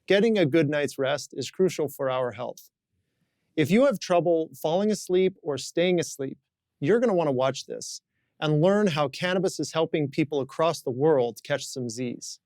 Getting a good night's rest is crucial for our health. If you have trouble falling asleep or staying asleep, you're going to want to watch this and learn how cannabis is helping people across the world catch some Z's.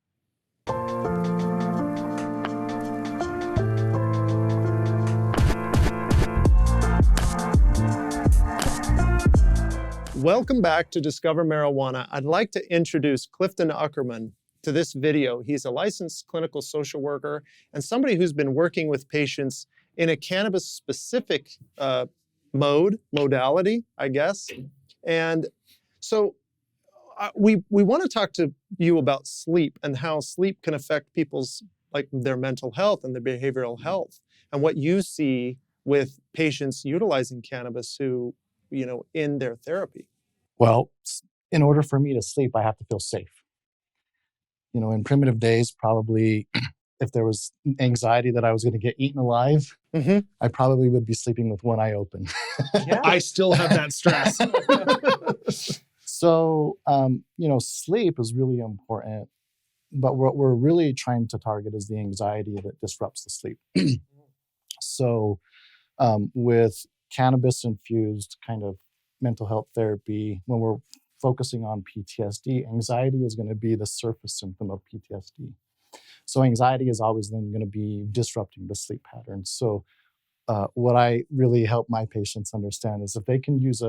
Welcome back to Discover Marijuana. I'd like to introduce Clifton Uckerman to this video. He's a licensed clinical social worker and somebody who's been working with patients in a cannabis-specific modality, I guess. And so we want to talk to you about sleep and how sleep can affect people's, like, their mental health and their behavioral health, and what you see with patients utilizing cannabis who, in their therapy. Well, in order for me to sleep, I have to feel safe. In primitive days, probably if there was anxiety that I was going to get eaten alive, I probably would be sleeping with one eye open. Yeah. I still have that stress. So, sleep is really important, but what we're really trying to target is the anxiety that disrupts the sleep. So, with cannabis-infused kind of mental health therapy, when we're focusing on PTSD, anxiety is going to be the surface symptom of PTSD. So anxiety is always then going to be disrupting the sleep pattern. So what I really help my patients understand is if they can use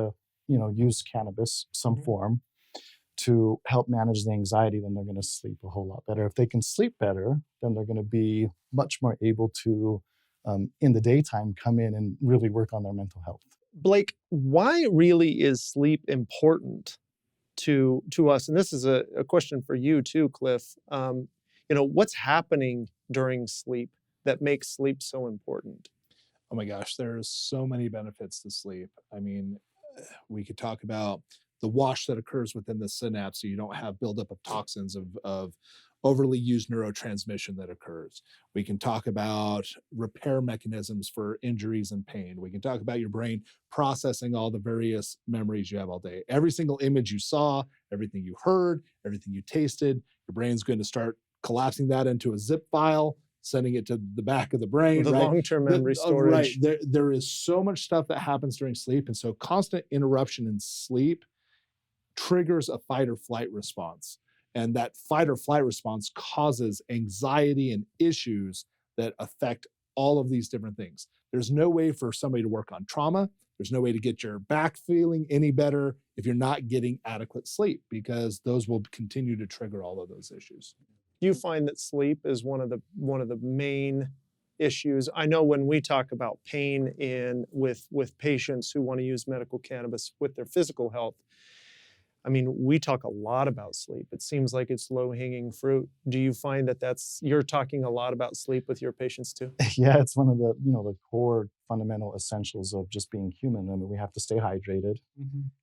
cannabis, some form, to help manage the anxiety, then they're going to sleep a whole lot better. If they can sleep better, then they're going to be much more able to, in the daytime, come in and really work on their mental health. Blake, why really is sleep important to us? And this is a question for you too, Cliff. What's happening during sleep that makes sleep so important? Oh my gosh, there's so many benefits to sleep. I mean, we could talk about the wash that occurs within the synapse, so you don't have buildup of toxins of overly used neurotransmission that occurs. We can talk about repair mechanisms for injuries and pain. We can talk about your brain processing all the various memories you have all day. Every single image you saw, everything you heard, everything you tasted, your brain's going to start collapsing that into a zip file, sending it to the back of the brain. The long-term memory storage. Right. There is so much stuff that happens during sleep. And so constant interruption in sleep triggers a fight or flight response. And that fight or flight response causes anxiety and issues that affect all of these different things. There's no way for somebody to work on trauma. There's no way to get your back feeling any better if you're not getting adequate sleep, because those will continue to trigger all of those issues. Do you find that sleep is one of the main issues? I know when we talk about pain with patients who want to use medical cannabis with their physical health, I mean, we talk a lot about sleep. It seems like it's low-hanging fruit. Do you find that you're talking a lot about sleep with your patients too? Yeah, it's one of the, the core fundamental essentials of just being human. I mean, we have to stay hydrated.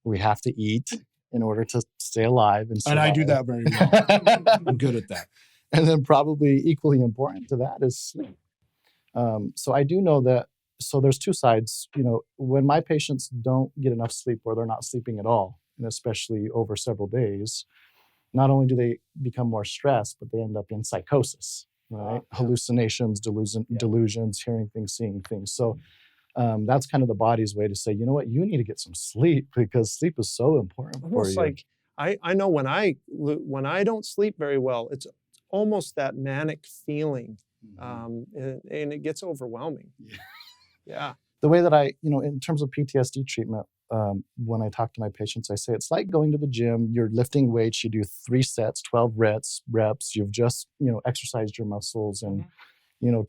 We have to eat in order to stay alive. And I do that very well. I'm good at that. And then probably equally important to that is sleep. So I do know that, so there's two sides. When my patients don't get enough sleep or they're not sleeping at all, and especially over several days, not only do they become more stressed, but they end up in psychosis, right? Hallucinations, delusions, hearing things, seeing things. So that's kind of the body's way to say, you know what, you need to get some sleep, because sleep is so important for you. Like, I know when I don't sleep very well, it's almost that manic feeling, and it gets overwhelming. Yeah. The way that I, in terms of PTSD treatment, when I talk to my patients, I say it's like going to the gym. You're lifting weights. You do 3 sets, 12 reps. You've just exercised your muscles and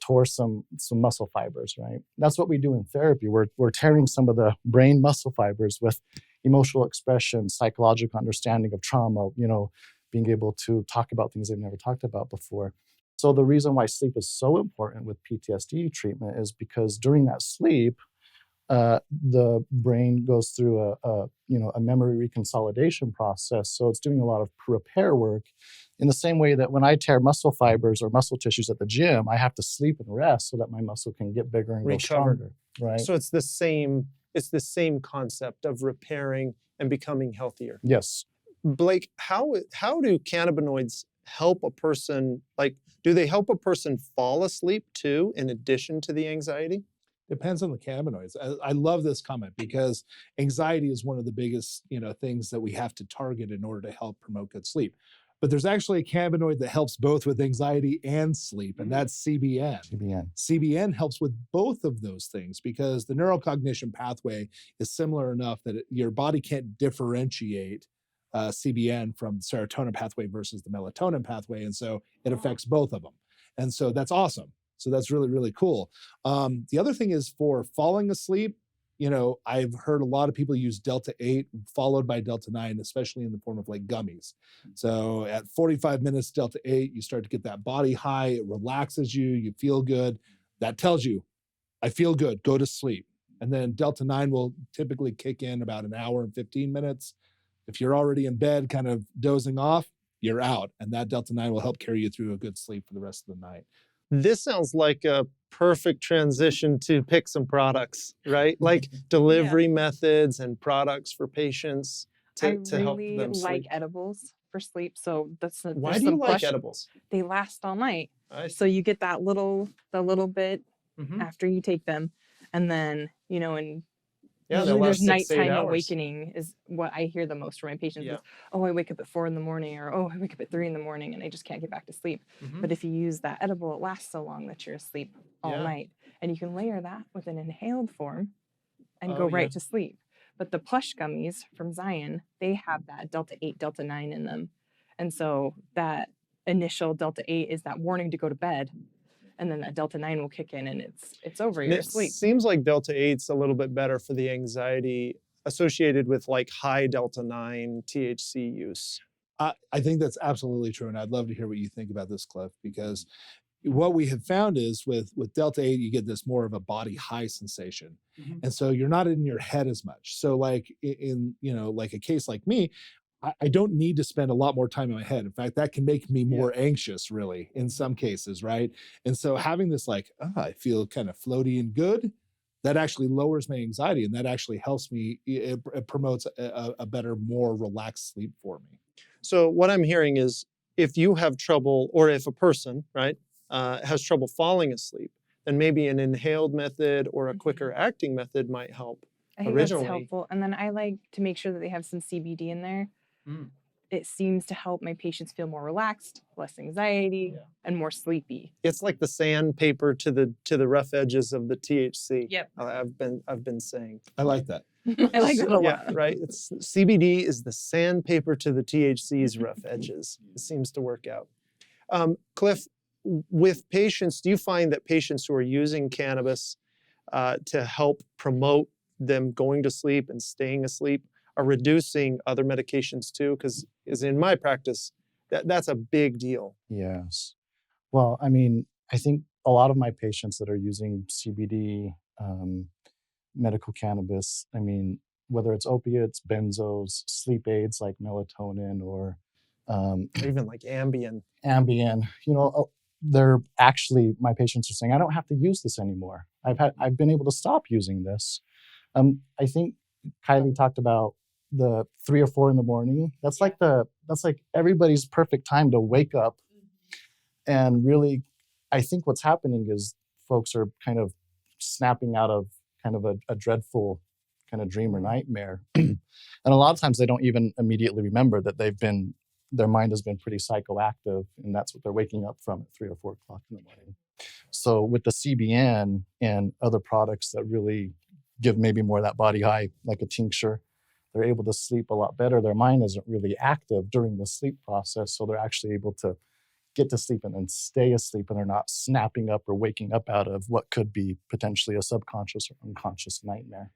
tore some muscle fibers. Right. That's what we do in therapy. We're tearing some of the brain muscle fibers with emotional expression, psychological understanding of trauma. Being able to talk about things they've never talked about before. So the reason why sleep is so important with PTSD treatment is because during that sleep, the brain goes through a memory reconsolidation process. So it's doing a lot of repair work in the same way that when I tear muscle fibers or muscle tissues at the gym, I have to sleep and rest so that my muscle can get bigger and go stronger. Right. So it's the same concept of repairing and becoming healthier. Yes. Blake, how do cannabinoids help a person, like, do they help a person fall asleep too, in addition to the anxiety? Depends on the cannabinoids. I love this comment because anxiety is one of the biggest, things that we have to target in order to help promote good sleep. But there's actually a cannabinoid that helps both with anxiety and sleep, and that's CBN. CBN. CBN helps with both of those things because the neurocognition pathway is similar enough that your body can't differentiate CBN from the serotonin pathway versus the melatonin pathway. And so it affects both of them. And so that's awesome. So that's really, really cool. The other thing is for falling asleep, I've heard a lot of people use Delta 8 followed by Delta 9, especially in the form of like gummies. So at 45 minutes, Delta 8, you start to get that body high. It relaxes you. You feel good. That tells you, I feel good. Go to sleep. And then Delta 9 will typically kick in about an hour and 15 minutes. If you're already in bed, kind of dozing off, you're out. And that Delta 9 will help carry you through a good sleep for the rest of the night. This sounds like a perfect transition to pick some products, right? Like delivery methods and products for patients to help them sleep. I really like edibles for sleep. So Why do you like edibles? They last all night. So So you get the little bit Mhm. after you take them. And then, and Yeah, usually they'll there's last 6 to 8 nighttime hours. awakening is what I hear the most from my patients. Yeah. Is, oh, I wake up at 4 a.m. or oh, I wake up at 3 a.m. and I just can't get back to sleep. Mhm. But if you use that edible, it lasts so long that you're asleep all Yeah. night. And you can layer that with an inhaled form and Oh, go right yeah. to sleep. But the plush gummies from Zion, they have that Delta 8, Delta 9 in them. And so that initial Delta 8 is that warning to go to bed. And then that Delta 9 will kick in and it's over. And You're it asleep. seems like Delta 8's a little bit better for the anxiety associated with like high Delta 9 THC use. I think that's absolutely true. And I'd love to hear what you think about this, Cliff, because what we have found is with Delta 8, you get this more of a body high sensation. Mhm. And so you're not in your head as much. So like in like a case like me, I don't need to spend a lot more time in my head. In fact, that can make me more anxious, really, in some cases, right? And so having this like, I feel kind of floaty and good, that actually lowers my anxiety, and that actually helps me. It promotes a better, more relaxed sleep for me. So what I'm hearing is if you have trouble, or if a person, right, has trouble falling asleep, then maybe an inhaled method or a quicker acting method might help. I think Originally. that's helpful. And then I like to make sure that they have some CBD in there. Mm. It seems to help my patients feel more relaxed, less anxiety, and more sleepy. It's like the sandpaper to the rough edges of the THC. Yep. I've been saying. I like that. I like that a Yeah, lot. right. It's CBD is the sandpaper to the THC's rough edges. It seems to work out. Cliff, with patients, do you find that patients who are using cannabis to help promote them going to sleep and staying asleep are reducing other medications too? Because in my practice, that's a big deal. Yes. Well, I mean, I think a lot of my patients that are using CBD, medical cannabis, I mean, whether it's opiates, benzos, sleep aids like melatonin or Or even like Ambien. Ambien, they're actually, my patients are saying, I don't have to use this anymore. I've been able to stop using this. I think Kylee talked about the 3 or 4 in the morning. That's like everybody's perfect time to wake up. And really, I think what's happening is folks are kind of snapping out of kind of a dreadful kind of dream or nightmare. And a lot of times they don't even immediately remember that their mind has been pretty psychoactive, and that's what they're waking up from at 3 or 4 o'clock in the morning. So with the CBN and other products that really give maybe more of that body high, like a tincture, they're able to sleep a lot better. Their mind isn't really active during the sleep process, so they're actually able to get to sleep and then stay asleep, and they're not snapping up or waking up out of what could be potentially a subconscious or unconscious nightmare.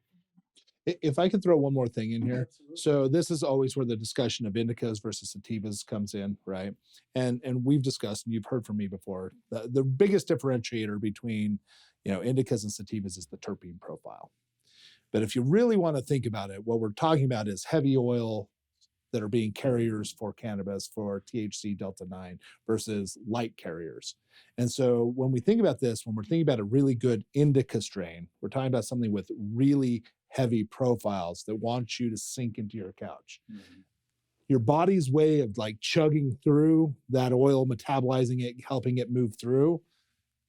If I could throw one more thing in here. So this is always where the discussion of indicas versus sativas comes in, right? And we've discussed, and you've heard from me before, the biggest differentiator between indicas and sativas is the terpene profile. But if you really want to think about it, what we're talking about is heavy oil that are being carriers for cannabis, for THC Delta 9 versus light carriers. And so when we think about this, when we're thinking about a really good indica strain, we're talking about something with really heavy profiles that want you to sink into your couch. your body's way of like chugging through that oil, metabolizing it, helping it move through,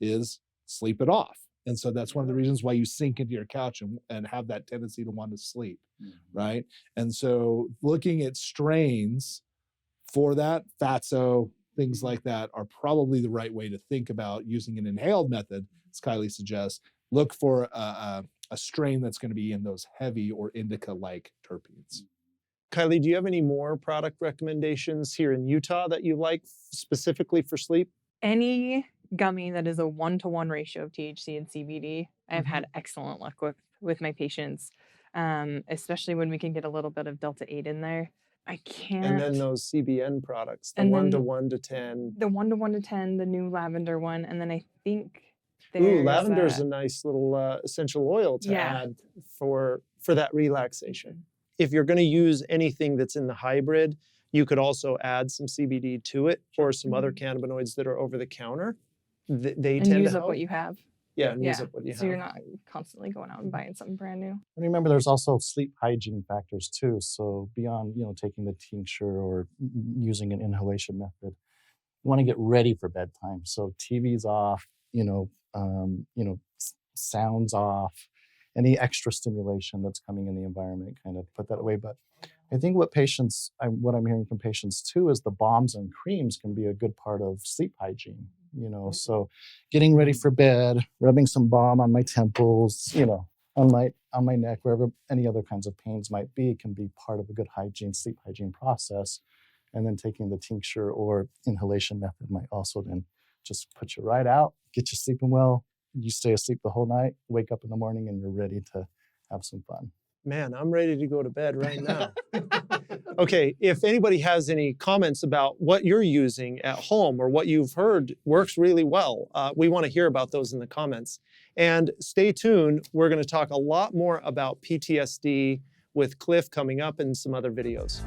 is sleep it off. And so that's one of the reasons why you sink into your couch and have that tendency to want to sleep, right? And so looking at strains for that, fatso, things like that are probably the right way to think about using an inhaled method, as Kylee suggests. Look for a strain that's going to be in those heavy or indica-like terpenes. Kylee, do you have any more product recommendations here in Utah that you like specifically for sleep? Any gummy that is a 1-to-1 ratio of THC and CBD, I've had excellent luck with my patients, especially when we can get a little bit of Delta 8 in there. I can't. And then those CBN products, the And 1 to then 1 to 10. the 1-to-1 to 10, the new lavender one, and then I think Ooh, lavender is a nice little essential oil to Yeah. add for that relaxation. If you're going to use anything that's in the hybrid, you could also add some CBD to it or some other cannabinoids that are over the counter. They and tend use to up help. what you have. Yeah, and use Yeah. up what you So have. you're not constantly going out and buying something brand new. And remember, there's also sleep hygiene factors too. So beyond, taking the tincture or using an inhalation method, you want to get ready for bedtime. So TV's off, sounds off, any extra stimulation that's coming in the environment, kind of put that away. But I think what I'm hearing from patients too is the balms and creams can be a good part of sleep hygiene. So getting ready for bed, rubbing some balm on my temples, on my neck, wherever any other kinds of pains might be, can be part of a good sleep hygiene process. And then taking the tincture or inhalation method might also then just put you right out, get you sleeping well. You stay asleep the whole night, wake up in the morning, and you're ready to have some fun. Man, I'm ready to go to bed right now. Okay, if anybody has any comments about what you're using at home or what you've heard works really well, we want to hear about those in the comments. And stay tuned. We're going to talk a lot more about PTSD with Clif coming up in some other videos.